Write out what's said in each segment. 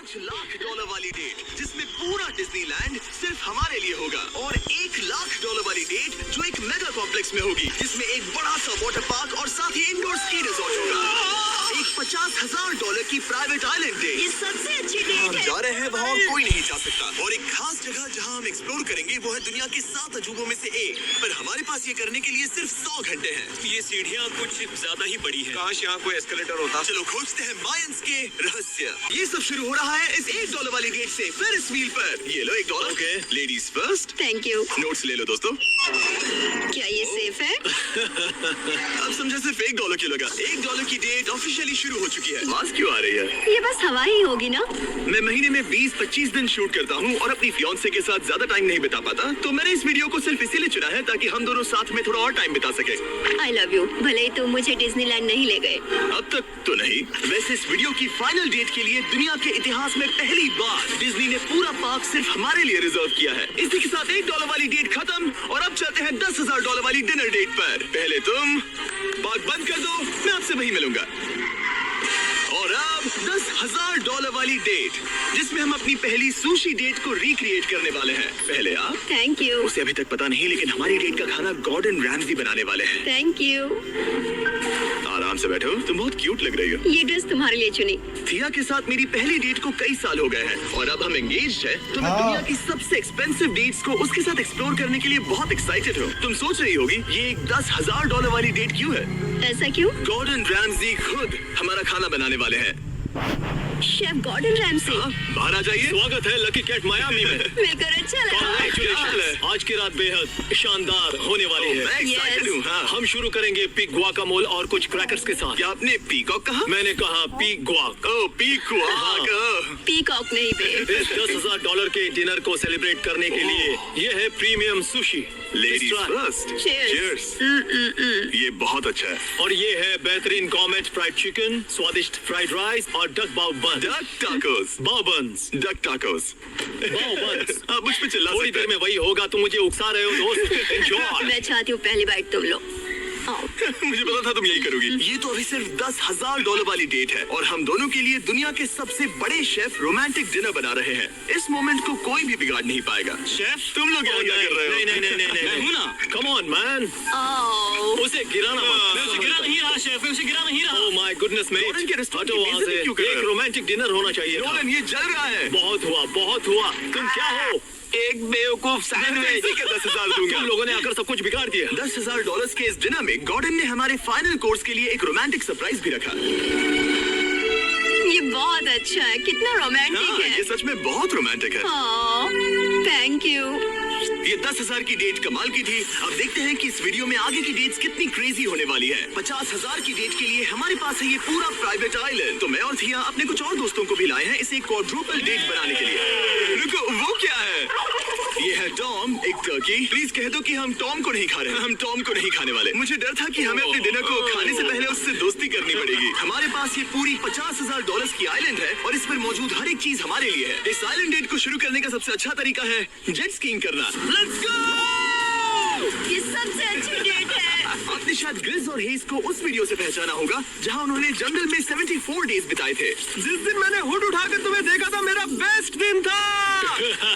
$5 लाख वाली डेट जिसमें पूरा डिज्नीलैंड सिर्फ हमारे लिए होगा, और $1 लाख वाली डेट जो एक मेगा कॉम्प्लेक्स में होगी जिसमें एक बड़ा सा वाटर पार्क और साथ ही इंडोर स्की रिजॉर्ट होगा। एक $50,000 की प्राइवेट आइलैंड डेट। ये सबसे अच्छी डेट है। हम जा रहे हैं वहाँ कोई नहीं जा सकता, और एक खास जगह जहाँ हम एक्सप्लोर करेंगे वो है दुनिया के 7 अजूबों में से एक। पर हमारे पास ये करने के लिए सिर्फ 100 घंटे हैं। ये सीढ़ियाँ कुछ ज्यादा ही बड़ी है। काश यहाँ कोई एस्केलेटर होता। चलो खोजते हैं मायंस के रहस्य। ये सब शुरू हो रहा है इस $1 वाली गेट से फेरिस व्हील पर। ये लो $1। Okay. Ladies first. Thank you. Notes ले लो दोस्तों। क्या ये सेफ है? अब समझे सिर्फ $1 क्यों लगा। $1 की डेट ऑफिशियली शुरू हो चुकी है। आवाज क्यों आ रही है? ये बस हवा ही होगी ना। मैं महीने में 20-25 दिन शूट करता हूँ और अपनी फियांसे के साथ ज्यादा टाइम नहीं बिता पाता, तो मैंने इस वीडियो को सिर्फ इसीलिए चुना है ताकि हम दोनों साथ में थोड़ा और टाइम बिता सके। I love you. भले ही तुम मुझे डिज्नीलैंड नहीं ले गए। अब तक तो नहीं। वैसे इस वीडियो की फाइनल डेट के लिए दुनिया के इतिहास में पहली बार डिज्नी ने पूरा पार्क सिर्फ हमारे लिए रिजर्व किया है। इसी के साथ $1 वाली डेट खत्म और अब चलते हैं $10,000 वाली डिनर डेट पर। पहले तुम पार्क बंद कर दो, मैं आपसे वहीं मिलूंगा। और अब $10,000 वाली डेट जिसमें हम अपनी पहली सुशी डेट को रिक्रिएट करने वाले हैं। पहले आप। Thank you. उसे अभी तक पता नहीं, लेकिन हमारी डेट का खाना गॉर्डन रैमजी बनाने वाले हैं। Thank you. आराम से बैठो, तुम बहुत क्यूट लग रही हो। ये ड्रेस तुम्हारे लिए चुनी। थिया के साथ मेरी पहली डेट को कई साल हो गए हैं और अब हम एंगेज्ड हैं, तो मैं दुनिया की सबसे एक्सपेंसिव डेट्स को उसके साथ एक्सप्लोर करने के लिए बहुत एक्साइटेड हूँ। तुम सोच रही होगी ये एक $10,000 वाली डेट क्यों है? ऐसा क्यों? गॉर्डन रैमजी खुद हमारा खाना बनाने वाले हैं। Chef Gordon Ramsay. बाहर आ जाइए। स्वागत है लकी कैट मायामी में। मिलकर अच्छा लगा। Congratulations। आज की रात बेहद शानदार होने वाली है। मैं एक्साइटेड हूँ। हाँ। हम शुरू करेंगे पिग गुआकामोल और कुछ क्रैकर्स के साथ। क्या आपने पीकॉक कहा? मैंने कहा पिग गुआक। ओह पीकॉक। पीकॉक नहीं बे। इस $10,000 के डिनर को सेलिब्रेट करने के लिए ये है premium sushi. Ladies first. Cheers. ये बहुत अच्छा है। और ये है बेहतरीन गॉर्मेट फ्राइड चिकन, स्वादिष्ट फ्राइड राइस और डक बाउ बन। Duck tacos. बाउ बन्स। Duck tacos. बाउ बन्स। आप मुझ पे चिल्ला थोड़ी सकते देर हैं। में वही होगा, तुम मुझे उकसा रहे हो दोस्त। एंजॉय। मैं चाहती हूँ पहली बाइट तुम लो। आओ। मुझे पता था तुम यही करोगी। ये तो अभी सिर्फ $10,000 वाली डेट है और हम दोनों के लिए दुनिया के सबसे बड़े शेफ रोमांटिक डिनर बना रहे हैं। इस मोमेंट को कोई भी बिगाड़ नहीं पाएगा। शेफ तुम लोग यहाँ क्या कर रहे हो? नहीं मैं हूँ ना। Come on man. आओ। उसे गिराना मत। मैं उसे गिरा नहीं रहा शेफ, मैं उसे गिरा नहीं रहा। Oh my goodness mate. Gordon के रेस्टोरेंट हटो की वहाँ बेइज्जती से। क्यों कर रहे एक हो? रोमांटिक डिनर होना चाहिए था। नोलन ये जल रहा है। बहुत हुआ। तुम क्या हो? एक बेवकूफ सैंडविच का 10,000 दूंगा। तुम लोगों ने आकर सब कुछ बिगाड़ दिया। $10,000 के इस डिनर में गॉर्डन ने हमारे फाइनल कोर्स के लिए एक रोमांटिक सरप्राइज भी रखा। ये बहुत अच्छा है। कितना रोमांटिक हाँ, है। ये सच में बहुत रोमांटिक है। Thank you. ये 10,000 की डेट कमाल की थी। अब देखते हैं कि इस वीडियो में आगे की डेट्स कितनी क्रेजी होने वाली है। 50,000 की डेट के लिए हमारे पास है ये पूरा प्राइवेट आइलैंड। तो मैं और थिया अपने कुछ और दोस्तों को भी लाए हैं इसे क्वाड्रुपल डेट बनाने के लिए। रुको, वो क्या है? ये है टॉम, एक टर्की। प्लीज कह दो कि हम टॉम को नहीं खा रहे हैं। हम टॉम को नहीं खाने वाले। मुझे डर था कि हमें अपने डिनर को खाने से पहले उससे दोस्ती करनी पड़ेगी। हमारे पास ये पूरी $50,000 की आइलैंड है और इस पर मौजूद हर एक चीज हमारे लिए है। इस आइलैंड डेट को शुरू करने का सबसे अच्छा तरीका है जेट स्कीइंग करना। Let's go! ये सबसे अच्छी डेट है। आपने शायद ग्रिज और हेज को उस वीडियो से पहचाना होगा जहां उन्होंने जंगल में 74 डेज बिताए थे। जिस दिन मैंने हुड उठाकर तुम्हें देखा था मेरा बेस्ट दिन था।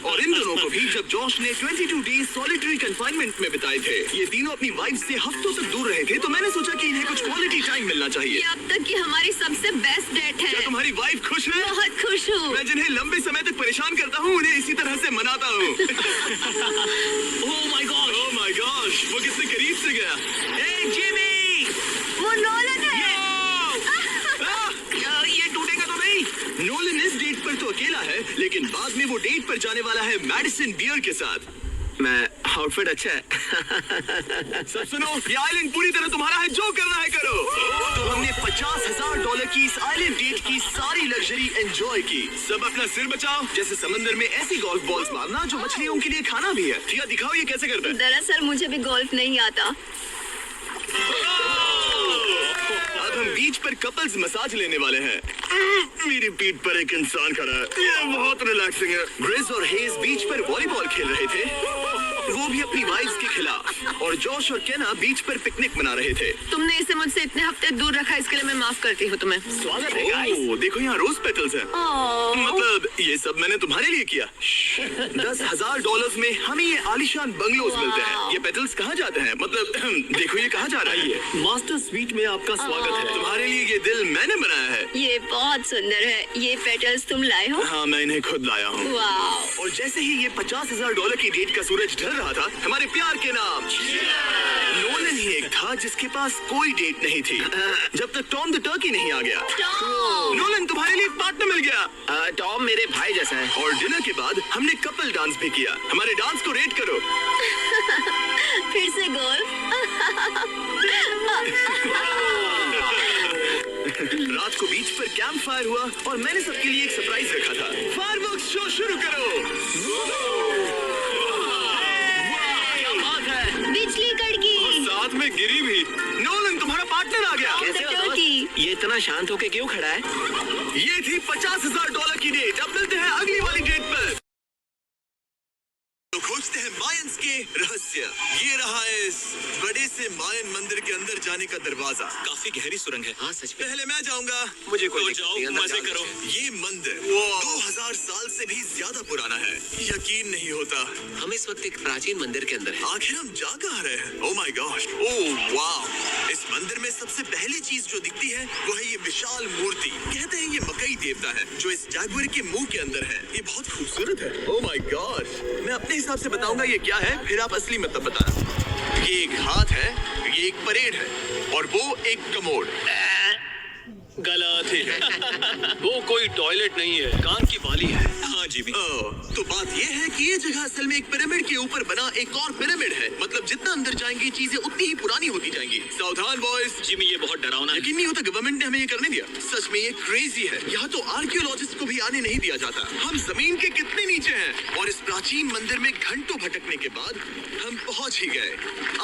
और इन दोनों को भी जब जॉश ने 22 डेज सॉलिटरी कंफाइनमेंट में बिताए थे। ये तीनों अपनी वाइफ से हफ्तों तक दूर रहे थे, तो मैंने सोचा कि इन्हें कुछ क्वालिटी टाइम मिलना चाहिए। ये अब तक की हमारी सबसे बेस्ट डेट क्या है। तुम्हारी वाइफ खुश है? बहुत खुश हूँ। मैं जिन्हें लंबे समय तक परेशान करता हूँ उन्हें इसी तरह से मनाता हूँ। ओह माय गॉश, वो कितने करीब से गया। ए जिमी! वो नोलन है। ये टूटेगा तो नहीं। नोलन इस डेट पर तो अकेला है, लेकिन बाद में वो डेट पर जाने वाला है मैडिसन बियर के साथ। मैं आउटफिट अच्छा है। सब सुनो, ये आइलैंड पूरी तरह तुम्हारा है, जो करना है करो। तो हमने $50,000 की इस आइलैंड डेट की सारी लग्जरी एंजॉय की। सब अपना सिर बचाओ, जैसे समंदर में ऐसी गोल्फ बॉल्स मारना जो मछलियों के लिए खाना भी है। ठीक है, दिखाओ ये कैसे करता है। दरअसल मुझे भी गोल्फ नहीं आता। अब हम बीच पर कपल्स मसाज लेने वाले हैं। मेरी पीठ पर एक इंसान खड़ा है, ये बहुत रिलैक्सिंग है। ग्रिज और हेज बीच पर वॉलीबॉल खेल रहे थे। वो भी अपनी वाइफ्स के खिलाफ। और जॉश और केना बीच पर पिकनिक मना रहे थे। तुमने इसे मुझसे इतने हफ्ते दूर रखा, इसके लिए मैं माफ करती हूँ तुम्हें। स्वागत है गाइस। ओह, देखो यहाँ रोज पेटल्स हैं। मतलब ये सब मैंने तुम्हारे लिए किया। $10,000 में हमें ये आलीशान बंगलोज मिलते हैं। ये पेटल्स कहाँ जाते हैं? मतलब देखो ये कहाँ जा रहा है। मास्टर स्वीट में आपका स्वागत है। तुम्हारे लिए ये दिल मैंने बनाया है। ये बहुत सुंदर है। ये पेटल्स तुम लाए हो? हाँ, मैं इन्हें खुद लाया हूँ। वाह। और जैसे ही ये $50,000 की डेट का सूरज ढल रहा था, हमारे प्यार के नाम नोलन ही एक था जिसके पास कोई डेट नहीं थी, जब तक टॉम द टर्की नहीं आ गया। टॉम! नोलन, तुम्हारे लिए एक पार्टनर मिल गया। टॉम मेरे भाई जैसा है। और डिनर के बाद हमने कपल डांस भी किया। हमारे डांस को रेट करो। फिर से गोल्फ। रात को बीच पर कैंप फायर हुआ और मैंने सबके लिए एक सरप्राइज रखा था। फायरवर्क्स शो शुरू करो। क्या बात है। बिजली कड़की। साथ में गिरी भी। नोलन, तुम्हारा पार्टनर आ गया। कैसे हो दोस्त? टर्की। ये इतना शांत होके क्यों खड़ा है? ये थी $50,000 की डेट। अब मिलते हैं अगली वाली डेट पर। तो खोजते हैं मायंस के रहस्य। ये रहा इस बड़े से मायन मंदिर के अंदर जाने का दरवाजा। काफी गहरी सुरंग है। हाँ सच में। पहले मैं जाऊंगा। मुझे कोई तो दिक्कत जाओ, नहीं, अंदर मजे जाओ। करो। ये मंदिर 2000 साल से भी ज्यादा पुराना है। यकीन नहीं होता। हम इस वक्त एक प्राचीन मंदिर के अंदर हैं। आखिर हम जा कहाँ रहे हैं? ओह माय गॉश, ओह वाह। इस मंदिर में सबसे पहली चीज जो दिखती है वो है ये विशाल मूर्ति। कहते हैं ये मकई देवता है जो इस जैगुआर के मुंह के अंदर है। ये बहुत खूबसूरत है। Oh my gosh. मैं अपने हिसाब से बताऊंगा ये क्या है, फिर आप असली मतलब बताना। ये एक हाथ है, ये एक परेड है और वो एक कमोड। गलत है। वो कोई टॉयलेट नहीं है, कान की बाली है। हाँ जी भी। तो बात ये है कि ये जगह असल में एक पिरामिड के ऊपर बना एक और पिरामिड है। मतलब जितना अंदर जाएंगी चीजें उतनी ही पुरानी होती जाएंगी। सावधान बॉयज। जिमी ये बहुत डरावना है। यकीन नहीं होता गवर्नमेंट ने हमें ये करने दिया। सच में ये क्रेजी है। यहाँ तो आर्कियोलॉजिस्ट को भी आने नहीं दिया जाता। हम जमीन के कितने नीचे हैं और इस प्राचीन मंदिर में घंटों भटकने के बाद हम पहुँच ही गए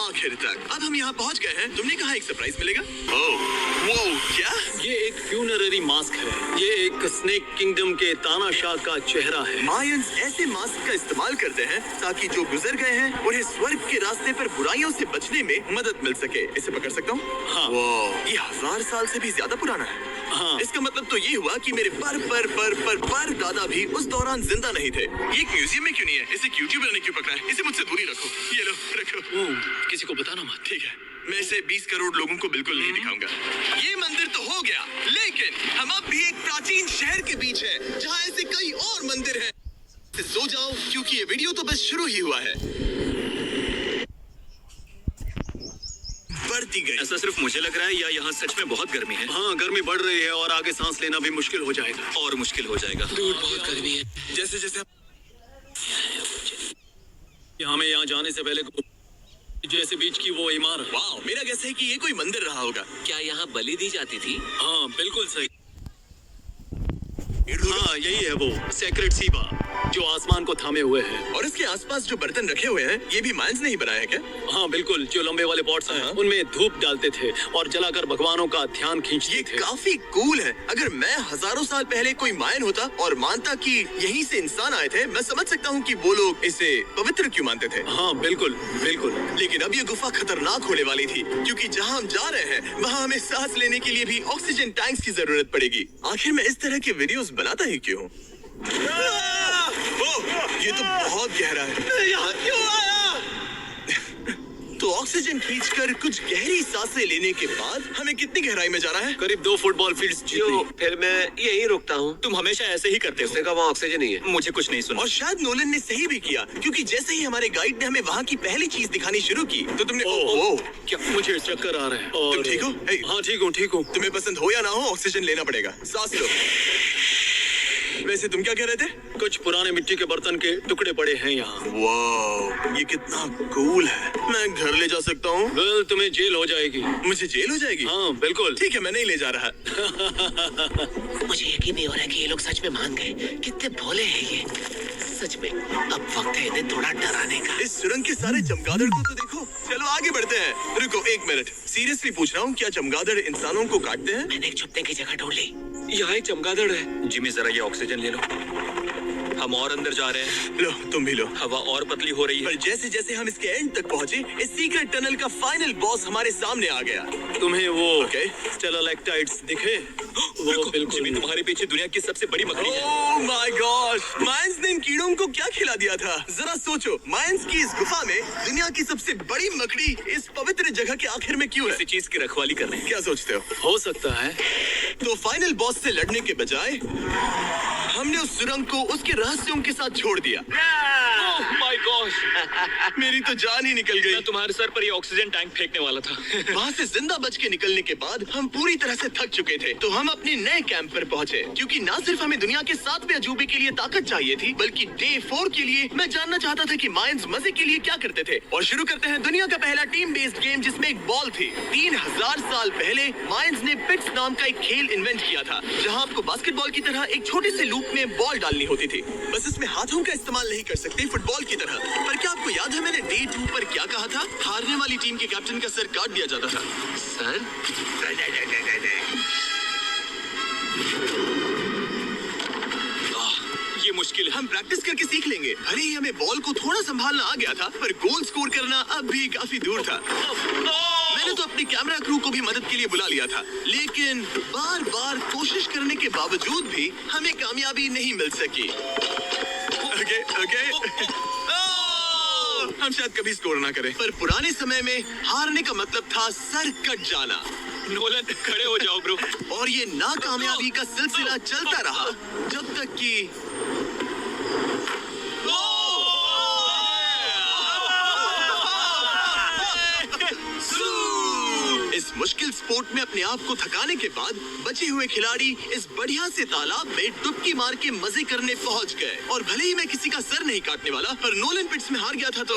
आखिर तक। अब हम यहाँ पहुँच गए हैं। तुमने कहा एक सरप्राइज मिलेगा? वो क्या? ये एक फ्यूनररी मास्क है। ये एक स्नेक किंगडम के तानाशाह का चेहरा है। मायंस ऐसे मास्क का इस्तेमाल करते हैं ताकि जो गुजर गए हैं उन्हें स्वर्ग के रास्ते पर बुराइयों से बचने में मदद मिल सके। इसे पकड़ सकता हूँ? हाँ। ये 1000 साल से भी ज्यादा पुराना है। हाँ। इसका मतलब तो ये हुआ कि मेरे पर दादा भी उस दौरान जिंदा नहीं थे। ये एक म्यूजियम में क्यों नहीं है? इसे यूट्यूबर ने क्यों पकड़ा है? इसे मुझसे दूरी रखो। ये लो, रखो। किसी को बताना मत। ठीक है, मैं इसे 20 करोड़ लोगों को बिल्कुल नहीं दिखाऊंगा। ये मंदिर तो हो गया, लेकिन हम अब भी एक प्राचीन शहर के बीच है जहाँ ऐसे कई और मंदिर हैं। सो जाओ क्योंकि ये वीडियो तो बस शुरू ही हुआ है। बढ़ती गई। ऐसा सिर्फ मुझे लग रहा है या यहाँ सच में बहुत गर्मी है? हाँ, गर्मी बढ़ रही है और आगे सांस लेना भी मुश्किल हो जाएगा। और मुश्किल हो जाएगा। दूर बहुत गर्मी है। जैसे जैसे हमें यहाँ जाने से पहले जैसे बीच की वो इमारत। वाह, मेरा गैस है कि ये कोई मंदिर रहा होगा। क्या यहाँ बलि दी जाती थी? हाँ बिल्कुल सही। हाँ यही है वो सेक्रेट सीबा जो आसमान को थामे हुए है। और इसके आसपास जो बर्तन रखे हुए हैं ये भी मायंस ने ही बनाए हैं क्या? हाँ बिल्कुल, जो लंबे वाले पॉट्स हैं हाँ। उनमें धूप डालते थे और जलाकर भगवानों का ध्यान खींचते ये थे। काफी कूल है। अगर मैं हजारों साल पहले कोई मायन होता और मानता कि यहीं से इंसान आए थे, मैं समझ सकता हूँ कि वो लोग इसे पवित्र क्यों मानते थे। हाँ बिल्कुल बिल्कुल। लेकिन अब ये गुफा खतरनाक होने वाली थी क्योंकि जहाँ हम जा रहे हैं वहाँ हमें सांस लेने के लिए भी ऑक्सीजन टैंक्स की जरूरत पड़ेगी। आखिर मैं इस तरह के वीडियोस बनाता ही क्यों हूँ? ओह, ये तो बहुत गहरा है। यहाँ क्यों आया? तो ऑक्सीजन खींचकर कुछ गहरी सांसें लेने के बाद हमें कितनी गहराई में जाना है? करीब 2 फुटबॉल फील्ड्स जितनी। फिर मैं यही रुकता हूँ। तुम हमेशा ऐसे ही करते उसने कहा वहाँ ऑक्सीजन नहीं है। मुझे कुछ नहीं सुना। और शायद नोलन ने सही भी किया क्योंकि जैसे ही हमारे गाइड ने हमें वहाँ की पहली चीज दिखानी शुरू की तो तुमने ओह, क्या मुझे चक्कर आ रहे हैं? और तुम ठीक हो? हे। हाँ ठीक हूँ ठीक हूँ। तुम्हें पसंद हो या ना हो ऑक्सीजन लेना पड़ेगा। सांस लो। वैसे तुम क्या कह रहे थे? कुछ पुराने मिट्टी के बर्तन के टुकड़े पड़े हैं यहाँ। वाह, ये कितना कूल है। मैं घर ले जा सकता हूँ? वेल तुम्हें जेल हो जाएगी। मुझे जेल हो जाएगी? हाँ बिल्कुल। ठीक है, मैं नहीं ले जा रहा। मुझे यकीन नहीं हो रहा है कि ये लोग सच में मान गए। कितने भोले हैं ये। सच में अब वक्त है इन्हें थोड़ा डराने का। इस सुरंग के सारे चमगादड़ को तो देखो। चलो आगे बढ़ते हैं। रुको 1 मिनट, सीरियसली पूछ रहा हूँ, क्या चमगादड़ इंसानों को काटते हैं? मैंने एक छुपने की जगह ढूंढ ली। यहाँ एक चमगादड़ है। जिमी जरा ये ऑक्सीजन ले लो। हम और अंदर जा रहे हैं। लो तुम भी लो। हवा और पतली हो रही पर है। जैसे जैसे हम इसके एंड तक पहुंचे, इस सीक्रेट टनल का फाइनल बॉस हमारे सामने आ गया। तुम्हें वो ओके। स्टेलाक्टाइट्स दिखे? वो बिल्कुल भी तुम्हारे पीछे दुनिया की सबसे बड़ी मकड़ी है। ओह माय गॉड, मायंस ने इन कीड़ों को क्या खिला दिया था? जरा सोचो, मायंस की इस गुफा में दुनिया की सबसे बड़ी मकड़ी इस पवित्र जगह के आखिर में क्यों है? किसी चीज की रखवाली कर रहे हैं। क्या सोचते हो सकता है। तो फाइनल बॉस से लड़ने के बजाय हमने उस सुरंग को उसके रहस्यों के साथ छोड़ दिया। ओह माय गॉश, मेरी तो जान ही निकल गई। मैं तुम्हारे सर पर ये ऑक्सीजन टैंक फेंकने वाला था। वहाँ से जिंदा बच के निकलने के बाद हम पूरी तरह से थक चुके थे, तो हम अपने नए कैंप पर पहुँचे। क्योंकि न सिर्फ हमें दुनिया के 7वें अजूबे के लिए ताकत चाहिए थी, बल्कि डे 4 के लिए मैं जानना चाहता था कि मायंस मजे के लिए क्या करते थे। और शुरू करते हैं दुनिया का पहला टीम बेस्ड गेम, जिसमें एक बॉल थी। 3000 साल पहले मायंस ने पिट्स नाम का एक खेल इन्वेंट किया था, जहाँ आपको बास्केटबॉल की तरह एक छोटे से लूप में बॉल डालनी होती थी। बस इसमें हाथों का इस्तेमाल नहीं कर सकते, फुटबॉल की तरह। पर क्या आपको याद है मैंने डे 2 पर क्या कहा था? हारने वाली टीम के कैप्टन का सर काट दिया जाता था। सर ये मुश्किल है। हम प्रैक्टिस करके सीख लेंगे। भले ही हमें बॉल को थोड़ा संभालना आ गया था, पर गोल स्कोर करना अब भी काफी दूर था। मैंने तो अपनी कैमरा क्रू को भी मदद के लिए बुला लिया था, लेकिन बार बार कोशिश करने के बावजूद भी हमें कामयाबी नहीं मिल सकी। ओके। हम शायद कभी स्कोर ना करें, पर पुराने समय में हारने का मतलब था सर कट जाना। नोलन खड़े हो जाओ ब्रो। और ये नाकामयाबी का सिलसिला चलता रहा जब तक कि इस मुश्किल स्पोर्ट में अपने आप को थकाने के बाद बचे हुए खिलाड़ी इस बढ़िया से तालाब में डुबकी मार के मजे करने पहुंच गए। और भले ही मैं किसी का सर नहीं काटने वाला, पर नोलन पिट्स में हार गया था तो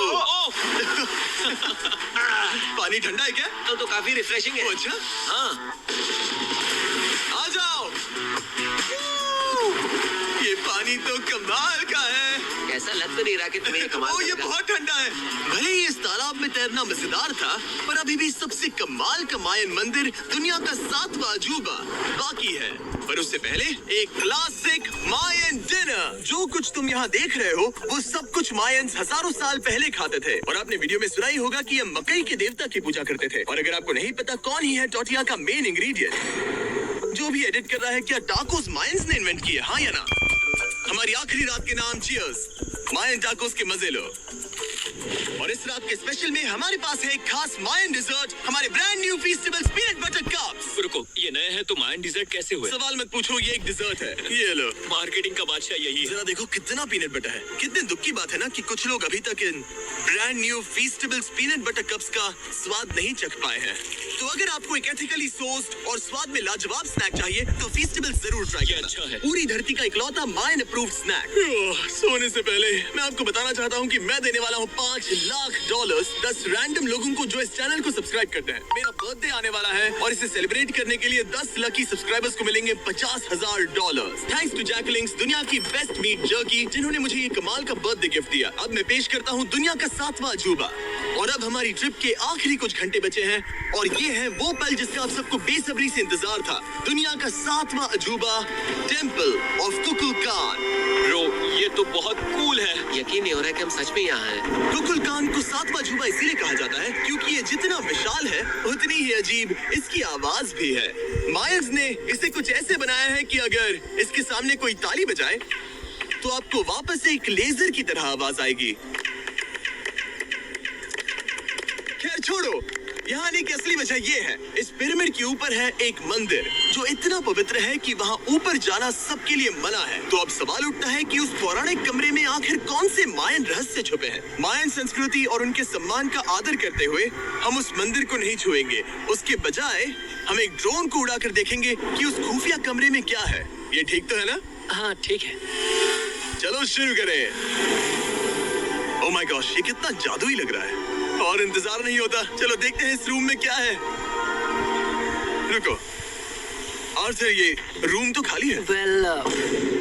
पानी ठंडा है क्या? तो काफी रिफ्रेशिंग है। अच्छा, हाँ, आ जाओ। ये पानी तो कमाल का है। ऐसा लग तो नहीं रहा कि तुम्हें ये कमाल ये लगा। बहुत ठंडा है। भले ही इस तालाब में तैरना मजेदार था, पर अभी भी सबसे कमाल का मायन मंदिर, दुनिया का 7वां अजूबा बाकी है। पर उससे पहले एक क्लासिक मायन डिनर। जो कुछ तुम यहाँ देख रहे हो, वो सब कुछ मायंस हजारों साल पहले खाते थे। और आपने वीडियो में सुना ही होगा कि ये मकई के देवता की पूजा करते थे। और अगर आपको नहीं पता कौन ही है टोटिया का मेन इंग्रेडिएंट, जो भी एडिट कर रहा है, क्या टाकोस मायंस ने इन्वेंट किए? हाँ या ना? हमारी आखिरी रात के नाम चीयर्स, मायन टाकोस के मजे लो। और इस रात के स्पेशल में हमारे पास है एक खास मायन डिजर्ट, हमारे brand new Feastables peanut butter cups. रुको, ये नए हैं तो मायन डिजर्ट कैसे हुए? सवाल मत पूछो, ये एक डिजर्ट है। ये लो। मार्केटिंग का बादशाह यही है। जरा देखो कितना पीनट बटर है। कितने दुख की बात है ना कि कुछ लोग अभी तक इन brand new Feastables peanut butter cups का स्वाद नहीं चख पाए हैं। तो अगर आपको एक एथिकली सोर्स्ड और स्वाद में लाजवाब स्नैक चाहिए, तो फीस्टेबल्स जरूर ट्राई करना। अच्छा है। पूरी धरती का इकलौता मायन अप्रूव्ड स्नैक। सोने से पहले मैं आपको बताना चाहता हूँ कि मैं देने वाला हूँ $5 लाख 10 रैंडम लोगों को जो इस चैनल को सब्सक्राइब करते हैं। मेरा बर्थडे आने वाला है और इसे सेलिब्रेट करने के लिए 10 लकी सब्सक्राइबर्स को मिलेंगे $50,000। थैंक्स टू जैकलिंग्स, दुनिया की बेस्ट मीट जर्की, जिन्होंने मुझे ये कमाल का बर्थडे गिफ्ट दिया। अब मैं पेश करता हूँ दुनिया का 7वां अजूबा। और अब हमारी ट्रिप के आखिरी कुछ घंटे बचे हैं, और ये है वो पल जिसका आप सबको बेसब्री से इंतजार था। दुनिया का 7वां अजूबा, टेंपल ऑफ कुकुलकान। ब्रो, ये तो बहुत कूल है। यकीन नहीं हो रहा है कि हम सच में यहाँ हैं। कुकुलकान को 7वां अजूबा इसीलिए कहा जाता है क्योंकि ये जितना विशाल है, उतनी ही अजीब इसकी आवाज भी है। मायंस ने इसे कुछ ऐसे बनाया है कि अगर इसके सामने कोई ताली बजाए, तो आपको वापस एक लेजर की तरह आवाज आएगी। खैर छोड़ो, यहाँ आने की असली वजह ये है, इस पिरामिड के ऊपर है एक मंदिर जो इतना पवित्र है कि वहाँ ऊपर जाना सबके लिए मना है। तो अब सवाल उठता है कि उस पौराणिक कमरे में आखिर कौन से मायन रहस्य छुपे हैं। मायन संस्कृति और उनके सम्मान का आदर करते हुए हम उस मंदिर को नहीं छुएंगे। उसके बजाय हम एक ड्रोन को उड़ाकर देखेंगे कि उस खुफिया कमरे में क्या है। ये ठीक तो है ना? हाँ ठीक है। चलो शुरू करें। ओह माय गॉश, ये कितना जादुई लग रहा है और इंतजार नहीं होता। चलो देखते हैं इस रूम में क्या है। रुको, आर्थर, ये रूम तो खाली है। वेल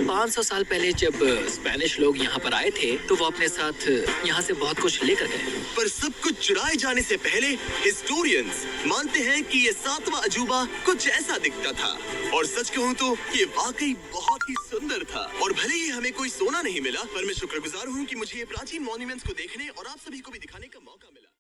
500 साल पहले जब स्पेनिश लोग यहाँ पर आए थे तो वो अपने साथ यहाँ से बहुत कुछ लेकर गए। पर सब कुछ चुराए जाने से पहले हिस्टोरियंस मानते हैं कि ये 7वां अजूबा कुछ ऐसा दिखता था। और सच कहूँ तो ये वाकई बहुत ही सुंदर था। और भले ही हमें कोई सोना नहीं मिला, पर मैं शुक्रगुजार हूँ कि मुझे ये प्राचीन मॉन्यूमेंट्स को देखने और आप सभी को भी दिखाने का मौका